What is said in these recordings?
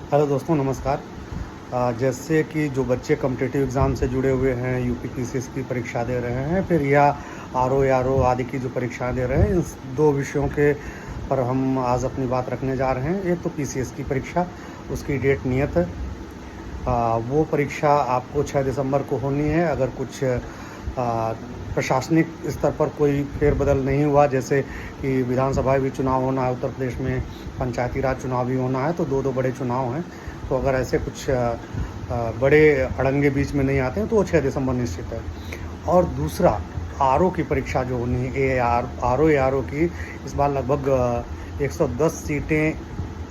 Hello दोस्तों, नमस्कार। जैसे कि जो बच्चे कॉम्पिटिटिव एग्ज़ाम से जुड़े हुए हैं, यूपी पीसीएस की परीक्षा दे रहे हैं, फिर या आरओ एआरओ आदि की जो परीक्षाएं दे रहे हैं, इन दो विषयों के पर हम आज अपनी बात रखने जा रहे हैं। एक तो पीसीएस की परीक्षा, उसकी डेट नियत है। वो परीक्षा आपको 6 दिसंबर को होनी है। अगर कुछ प्रशासनिक स्तर पर कोई फेरबदल नहीं हुआ, जैसे कि विधानसभा भी चुनाव होना है उत्तर प्रदेश में, पंचायती राज चुनाव भी होना है, तो दो बड़े चुनाव हैं। तो अगर ऐसे कुछ बड़े अड़ंगे बीच में नहीं आते हैं तो वो 6 दिसंबर निश्चित है। और दूसरा, आरओ की परीक्षा जो होनी है, आरओ एआरओ की, इस बार लगभग 110 सीटें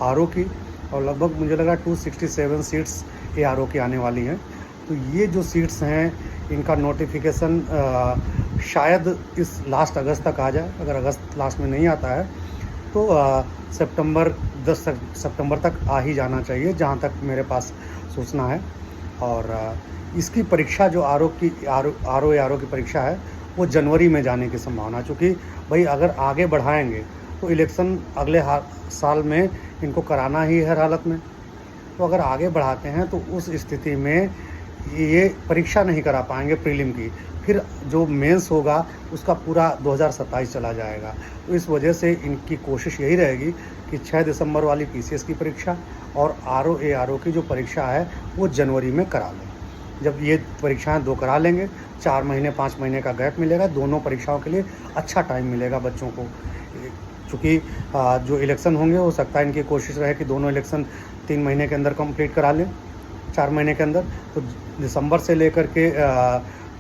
आरओ की और लगभग मुझे लगा 267 सीट्स एआरओ की आने वाली हैं। तो ये जो सीट्स हैं, इनका नोटिफिकेशन शायद इस लास्ट अगस्त तक आ जाए। अगर अगस्त लास्ट में नहीं आता है तो सितंबर 10 सितंबर तक आ ही जाना चाहिए, जहाँ तक मेरे पास सूचना है। और इसकी परीक्षा जो आरओ एआरओ की परीक्षा है, वो जनवरी में जाने की संभावना, चूँकि भाई अगर आगे बढ़ाएंगे तो इलेक्शन अगले साल में इनको कराना ही हर हालत में। तो अगर आगे बढ़ाते हैं तो उस स्थिति में ये परीक्षा नहीं करा पाएंगे प्रीलिम की, फिर जो मेंस होगा उसका पूरा 2027 चला जाएगा। तो इस वजह से इनकी कोशिश यही रहेगी कि 6 दिसंबर वाली पीसीएस की परीक्षा और आरओ एआरओ की जो परीक्षा है वो जनवरी में करा लें। जब ये परीक्षाएं दो करा लेंगे, 4 महीने 5 महीने का गैप मिलेगा, दोनों परीक्षाओं के लिए अच्छा टाइम मिलेगा बच्चों को। चूँकि जो इलेक्शन होंगे, हो सकता है इनकी कोशिश रहे कि दोनों इलेक्शन 3 महीने के अंदर कंप्लीट करा लें, 4 महीने के अंदर। तो दिसंबर से लेकर के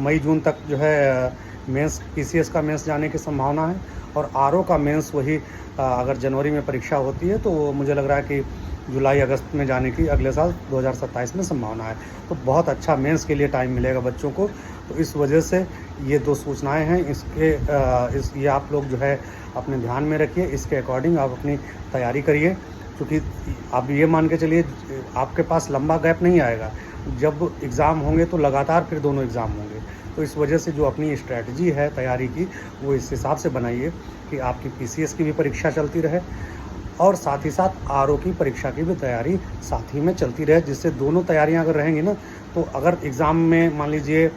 मई जून तक जो है मेंस, पीसीएस का मेंस जाने की संभावना है। और आरओ का मेंस वही अगर जनवरी में परीक्षा होती है तो मुझे लग रहा है कि जुलाई अगस्त में जाने की अगले साल 2027 में संभावना है। तो बहुत अच्छा मेंस के लिए टाइम मिलेगा बच्चों को। तो इस वजह से ये दो सूचनाएं हैं, ये आप लोग जो है अपने ध्यान में रखिए। इसके अकॉर्डिंग आप अपनी तैयारी करिए, क्योंकि आप ये मान के चलिए आपके पास लंबा गैप नहीं आएगा। जब एग्ज़ाम होंगे तो लगातार फिर दोनों एग्ज़ाम होंगे। तो इस वजह से जो अपनी स्ट्रैटेजी है तैयारी की, वो इस हिसाब से बनाइए कि आपकी पीसीएस की भी परीक्षा चलती रहे और साथ ही साथ आरओ की परीक्षा की भी तैयारी साथ ही में चलती रहे, जिससे दोनों तैयारियां अगर रहेंगी ना, तो अगर एग्ज़ाम में मान लीजिए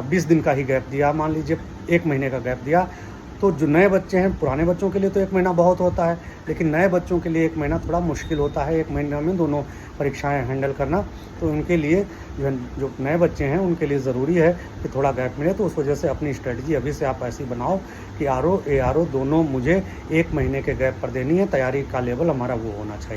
20 दिन का ही गैप दिया, मान लीजिए 1 महीने का गैप दिया, तो जो नए बच्चे हैं, पुराने बच्चों के लिए तो 1 महीना बहुत होता है, लेकिन नए बच्चों के लिए 1 महीना थोड़ा मुश्किल होता है। 1 महीने में दोनों परीक्षाएं हैंडल करना, तो उनके लिए जो नए बच्चे हैं उनके लिए ज़रूरी है कि थोड़ा गैप मिले। तो उस वजह से अपनी स्ट्रेटजी अभी से आप ऐसी बनाओ कि आरओ एआरओ दोनों मुझे 1 महीने के गैप पर देनी है। तैयारी का लेवल हमारा वो होना चाहिए।